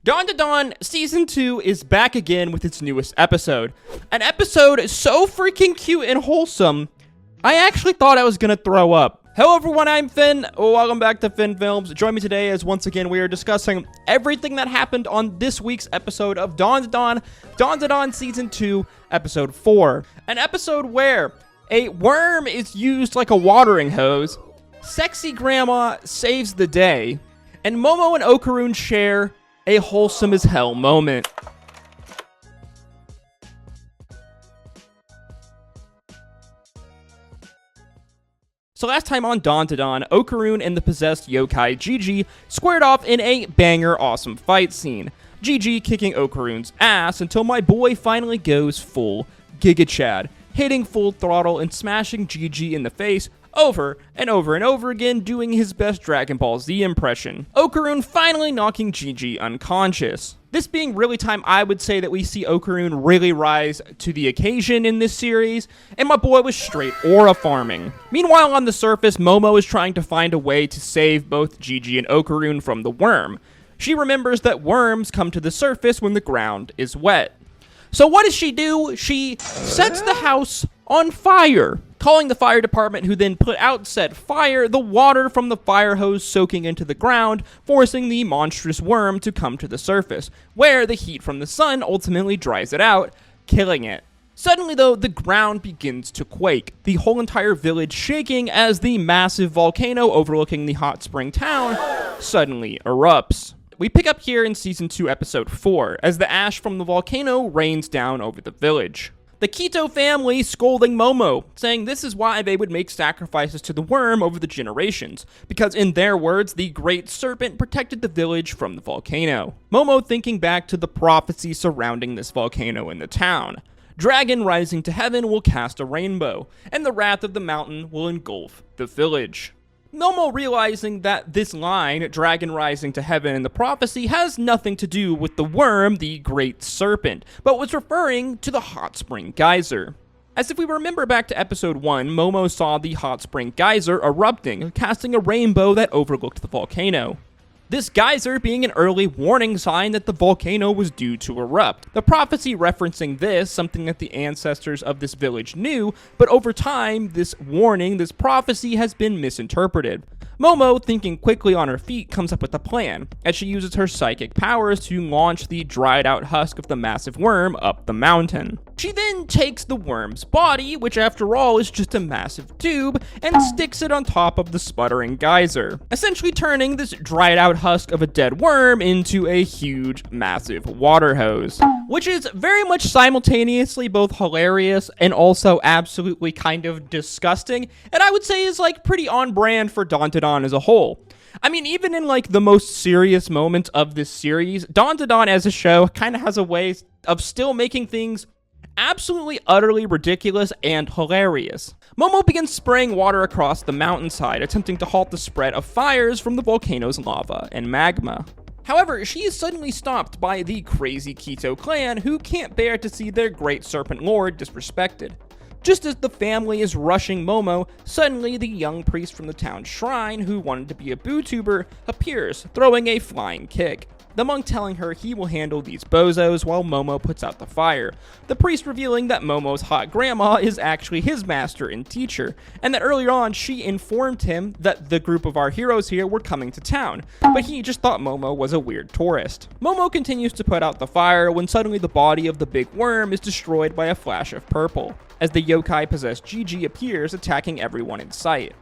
Dandadan Season 2 is back again with its newest episode. An episode so freaking cute and wholesome, I actually thought I was gonna throw up. Hello everyone, I'm Finn. Welcome back to finnfilms. Join me today as once again we are discussing everything that happened on this week's episode of Dandadan Season 2, Episode 4. An episode where a worm is used like a watering hose, sexy grandma saves the day, and Momo and Okarun share a wholesome as hell moment. So last time on Dandadan, Okarun and the possessed yokai Gigi squared off in a banger awesome fight scene. Gigi kicking Okarun's ass until my boy finally goes full Giga Chad, hitting full throttle and smashing Gigi in the face over and over and over again, doing his best Dragon Ball Z impression. Okarun finally knocking Gigi unconscious. This being really time I would say that we see Okarun really rise to the occasion in this series, and my boy was straight aura farming. Meanwhile on the surface, Momo is trying to find a way to save both Gigi and Okarun from the worm. She remembers that worms come to the surface when the ground is wet. So what does she do? She sets the house on fire, calling the fire department, who then put out said fire, the water from the fire hose soaking into the ground, forcing the monstrous worm to come to the surface, where the heat from the sun ultimately dries it out, killing it. Suddenly though, the ground begins to quake, the whole entire village shaking as the massive volcano overlooking the hot spring town suddenly erupts. We pick up here in Season 2, Episode 4, as the ash from the volcano rains down over the village. The Keto family scolding Momo, saying this is why they would make sacrifices to the worm over the generations, because in their words, the great serpent protected the village from the volcano. Momo thinking back to the prophecy surrounding this volcano in the town. Dragon rising to heaven will cast a rainbow, and the wrath of the mountain will engulf the village. Momo realizing that this line, Dragon rising to heaven in the prophecy, has nothing to do with the worm, the great serpent, but was referring to the hot spring geyser. As if we remember back to episode 1, Momo saw the hot spring geyser erupting, casting a rainbow that overlooked the volcano. This geyser being an early warning sign that the volcano was due to erupt. The prophecy referencing this, something that the ancestors of this village knew, but over time, this warning, this prophecy has been misinterpreted. Momo, thinking quickly on her feet, comes up with a plan, as she uses her psychic powers to launch the dried out husk of the massive worm up the mountain. She then takes the worm's body, which after all is just a massive tube, and sticks it on top of the sputtering geyser, essentially turning this dried out husk of a dead worm into a huge, massive water hose, which is very much simultaneously both hilarious and also absolutely kind of disgusting, and I would say is like pretty on brand for Dandadan as a whole. I mean, even in like the most serious moments of this series, Dandadan as a show kind of has a way of still making things absolutely utterly ridiculous and hilarious. Momo begins spraying water across the mountainside, attempting to halt the spread of fires from the volcano's lava and magma. However, she is suddenly stopped by the crazy Keto clan, who can't bear to see their great serpent lord disrespected. Just as the family is rushing Momo, suddenly the young priest from the town shrine, who wanted to be a bootuber, appears, throwing a flying kick. The monk telling her he will handle these bozos while Momo puts out the fire. The priest revealing that Momo's hot grandma is actually his master and teacher, and that earlier on she informed him that the group of our heroes here were coming to town, but he just thought Momo was a weird tourist. Momo continues to put out the fire when suddenly the body of the big worm is destroyed by a flash of purple, as the yokai-possessed Gigi appears, attacking everyone in sight.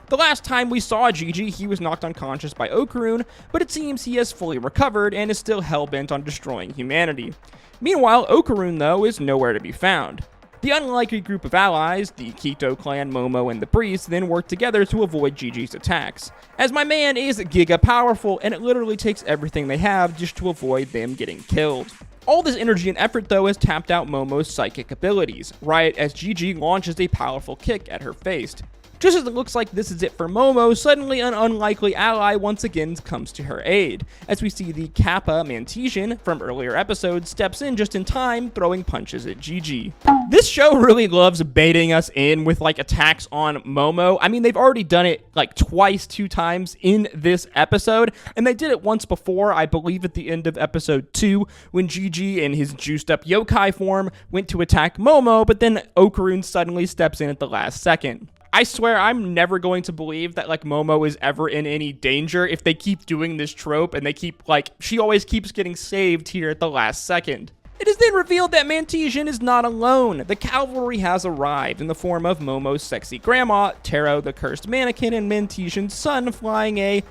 The last time we saw Gigi, he was knocked unconscious by Okarun, but it seems he has fully recovered and is still hell-bent on destroying humanity. Meanwhile, Okarun, though, is nowhere to be found. The unlikely group of allies, the Keto clan, Momo, and the priest, then work together to avoid Gigi's attacks, as my man is giga powerful and it literally takes everything they have just to avoid them getting killed. All this energy and effort, though, has tapped out Momo's psychic abilities, right as Gigi launches a powerful kick at her face. Just as it looks like this is it for Momo, suddenly an unlikely ally once again comes to her aid, as we see the Kappa Mantesian from earlier episodes steps in just in time, throwing punches at Gigi. This show really loves baiting us in with like attacks on Momo. I mean, they've already done it like twice, 2 times in this episode, and they did it once before, I believe at the end of episode 2, when Gigi in his juiced up yokai form went to attack Momo, but then Okarun suddenly steps in at the last second. I swear I'm never going to believe that like Momo is ever in any danger if they keep doing this trope and they keep like, she always keeps getting saved here at the last second. It is then revealed that Mantesian is not alone. The cavalry has arrived in the form of Momo's sexy grandma, Taro the cursed mannequin, and Mantesian's son flying a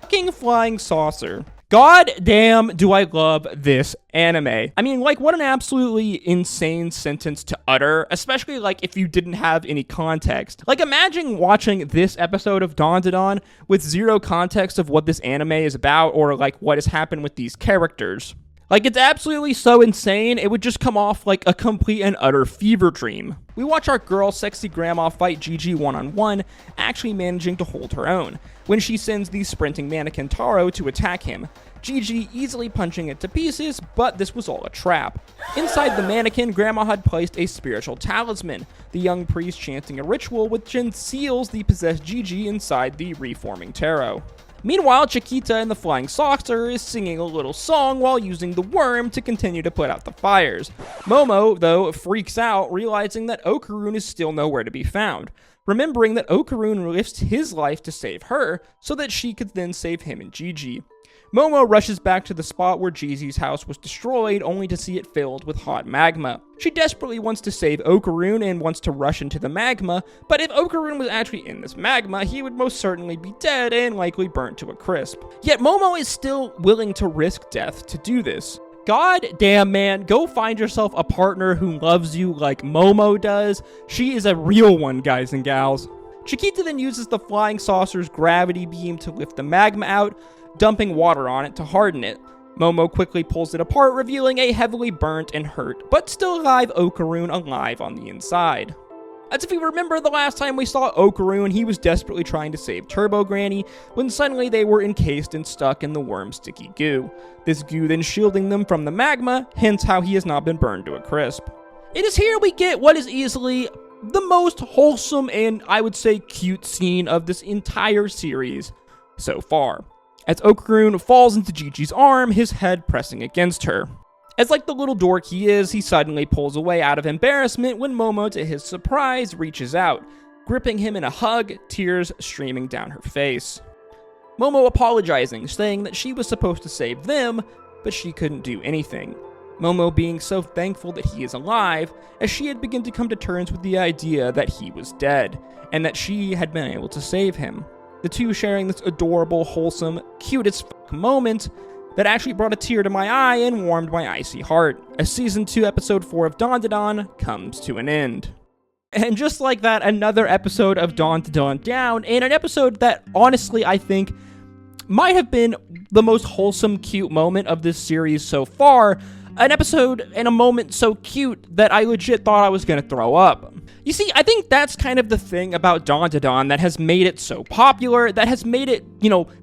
fucking flying saucer. God damn, do I love this anime. I mean, like, what an absolutely insane sentence to utter, especially, like, if you didn't have any context. Like, imagine watching this episode of Dandadan with zero context of what this anime is about or, like, what has happened with these characters. Like, it's absolutely so insane, it would just come off like a complete and utter fever dream. We watch our girl, sexy grandma, fight Gigi one-on-one, actually managing to hold her own, when she sends the sprinting mannequin Taro to attack him. Gigi easily punching it to pieces, but this was all a trap. Inside the mannequin, Grandma had placed a spiritual talisman, the young priest chanting a ritual which then seals the possessed Gigi inside the reforming Taro. Meanwhile, Chiquita in the flying saucer is singing a little song while using the worm to continue to put out the fires. Momo, though, freaks out, realizing that Okarun is still nowhere to be found, remembering that Okarun risked his life to save her so that she could then save him and Gigi. Momo rushes back to the spot where Gigi's house was destroyed, only to see it filled with hot magma. She desperately wants to save Okarun and wants to rush into the magma, but if Okarun was actually in this magma, he would most certainly be dead and likely burnt to a crisp. Yet Momo is still willing to risk death to do this. God damn, man, go find yourself a partner who loves you like Momo does. She is a real one, guys and gals. Chiquita then uses the flying saucer's gravity beam to lift the magma out, dumping water on it to harden it. Momo quickly pulls it apart, revealing a heavily burnt and hurt, but still alive Okarun alive on the inside. As if you remember the last time we saw Okarun, he was desperately trying to save Turbo Granny, when suddenly they were encased and stuck in the worm's sticky goo. This goo then shielding them from the magma, hence how he has not been burned to a crisp. It is here we get what is easily the most wholesome and, I would say, cute scene of this entire series so far, as Okarun falls into Gigi's arm, his head pressing against her. As like the little dork he is, he suddenly pulls away out of embarrassment when Momo, to his surprise, reaches out, gripping him in a hug, tears streaming down her face. Momo apologizing, saying that she was supposed to save them, but she couldn't do anything. Momo being so thankful that he is alive, as she had begun to come to terms with the idea that he was dead, and that she had been able to save him. The two sharing this adorable, wholesome, cute as fuck moment that actually brought a tear to my eye and warmed my icy heart, as Season 2, Episode 4 of Dandadan comes to an end. And just like that, another episode of Dandadan down, and an episode that, honestly, I think might have been the most wholesome, cute moment of this series so far. An episode and a moment so cute that I legit thought I was gonna throw up. You see, I think that's kind of the thing about Dandadan that has made it so popular, that has made it,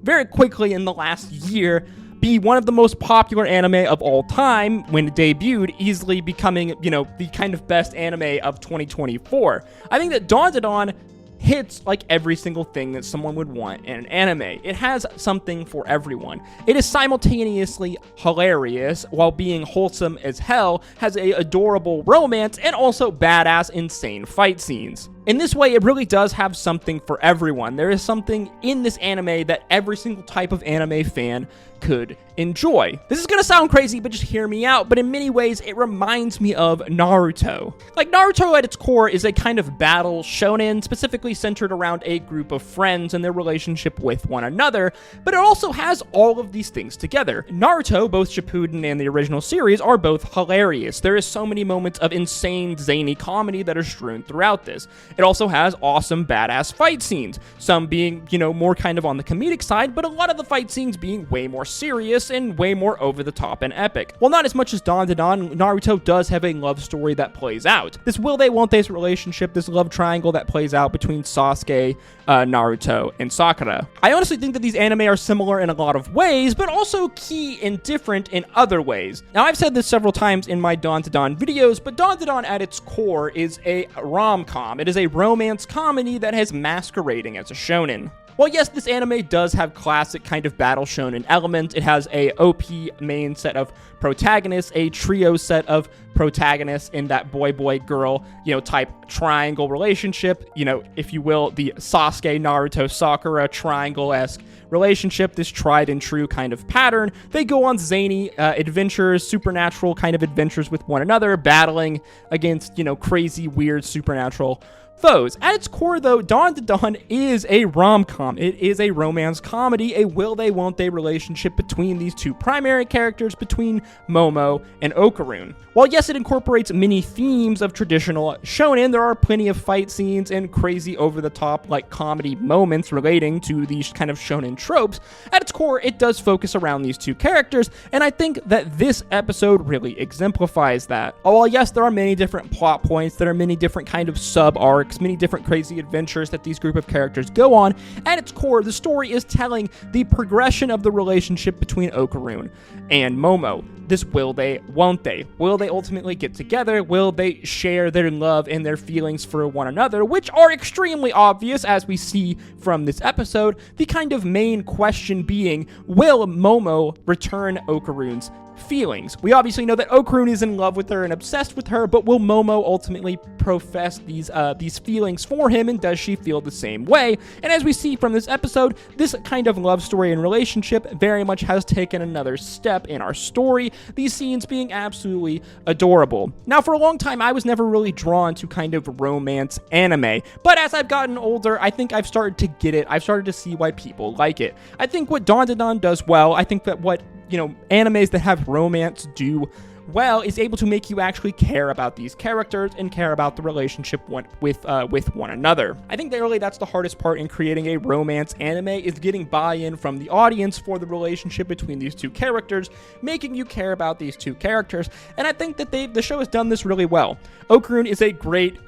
very quickly in the last year, be one of the most popular anime of all time when it debuted, easily becoming, the kind of best anime of 2024. I think that Dandadan hits like every single thing that someone would want in an anime. It has something for everyone. It is simultaneously hilarious while being wholesome as hell, has a adorable romance, and also badass, insane fight scenes. In this way, it really does have something for everyone. There is something in this anime that every single type of anime fan could enjoy. This is gonna sound crazy, but just hear me out, but in many ways, it reminds me of Naruto. Like, Naruto at its core is a kind of battle shonen, specifically centered around a group of friends and their relationship with one another, but it also has all of these things together. Naruto, both Shippuden and the original series, are both hilarious. There is so many moments of insane, zany comedy that are strewn throughout this. It also has awesome badass fight scenes, some being, more kind of on the comedic side, but a lot of the fight scenes being way more serious and way more over the top and epic. While not as much as Dandadan, Naruto does have a love story that plays out. This will they won't they's relationship, this love triangle that plays out between Sasuke, Naruto, and Sakura. I honestly think that these anime are similar in a lot of ways, but also key and different in other ways. Now, I've said this several times in my Dandadan videos, but Dandadan at its core is a rom-com. It is a romance comedy that has masquerading as a shonen. Well, yes, this anime does have classic kind of battle shonen elements. It has a OP main set of protagonists, a trio set of protagonists in that boy-boy-girl, type triangle relationship, if you will, the Sasuke, Naruto, Sakura triangle-esque relationship, this tried and true kind of pattern. They go on zany adventures, supernatural kind of adventures with one another, battling against, crazy, weird, supernatural foes. At its core, though, Dandadan is a rom-com. It is a romance comedy, a will they, won't they relationship between these two primary characters, between Momo and Okarun. While yes, it incorporates many themes of traditional shonen, there are plenty of fight scenes and crazy over-the-top comedy moments relating to these kind of shonen tropes. At its core, it does focus around these two characters, and I think that this episode really exemplifies that. While yes, there are many different plot points, there are many different kind of sub-arcs, many different crazy adventures that these group of characters go on, at its core, the story is telling the progression of the relationship between Okarun and Momo. This will they, won't they? Will they ultimately get together? Will they share their love and their feelings for one another, which are extremely obvious as we see from this episode? The kind of main question being, will Momo return Okarun's feelings? We obviously know that Okarun is in love with her and obsessed with her, but will Momo ultimately profess these feelings for him, and does she feel the same way? And as we see from this episode, this kind of love story and relationship very much has taken another step in our story, these scenes being absolutely adorable. Now, for a long time, I was never really drawn to kind of romance anime, but as I've gotten older, I think I've started to get it. I've started to see why people like it. I think what Dandadan does well, I think that what animes that have romance do well is able to make you actually care about these characters and care about the relationship with one another. I think that really that's the hardest part in creating a romance anime, is getting buy-in from the audience for the relationship between these two characters, making you care about these two characters, and I think that the show has done this really well. Okarun is a great,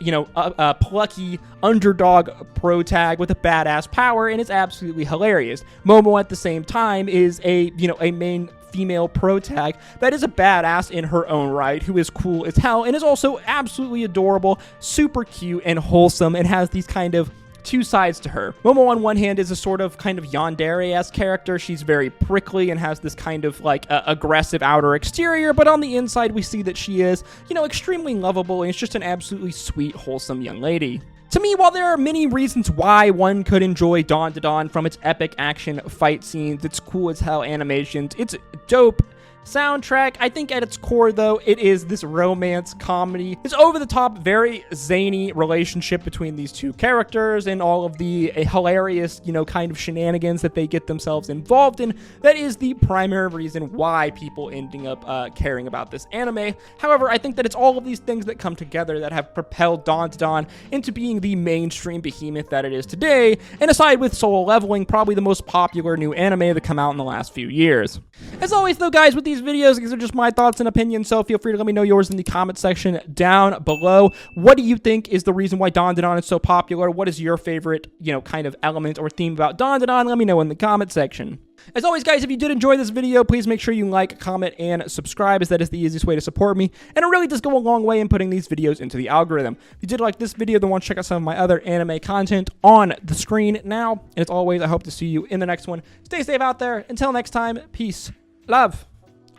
plucky underdog protag with a badass power, and it's absolutely hilarious. Momo at the same time is a main female protag that is a badass in her own right, who is cool as hell and is also absolutely adorable, super cute and wholesome, and has these kind of two sides to her. Momo on one hand is a sort of kind of yandere-esque character. She's very prickly and has this kind of aggressive outer exterior, but on the inside we see that she is, extremely lovable, and it's just an absolutely sweet, wholesome young lady. To me, while there are many reasons why one could enjoy Dandadan, from its epic action fight scenes, its cool as hell animations, its dope soundtrack, I think at its core, though, it is this romance comedy. This over-the-top, very zany relationship between these two characters and all of the hilarious, kind of shenanigans that they get themselves involved in. That is the primary reason why people ending up caring about this anime. However, I think that it's all of these things that come together that have propelled Dandadan into being the mainstream behemoth that it is today, and aside with Solo Leveling, probably the most popular new anime to come out in the last few years. As always, though, guys, with these videos, these are just my thoughts and opinions, so feel free to let me know yours in the comment section down below. What do you think is the reason why Dandadan is so popular? What is your favorite, kind of element or theme about Dandadan? Let me know in the comment section. As always, guys, if you did enjoy this video, please make sure you like, comment, and subscribe, as that is the easiest way to support me, and it really does go a long way in putting these videos into the algorithm. If you did like this video, then want to check out some of my other anime content on the screen now, and as always, I hope to see you in the next one. Stay safe out there. Until next time, peace, love,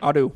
adieu.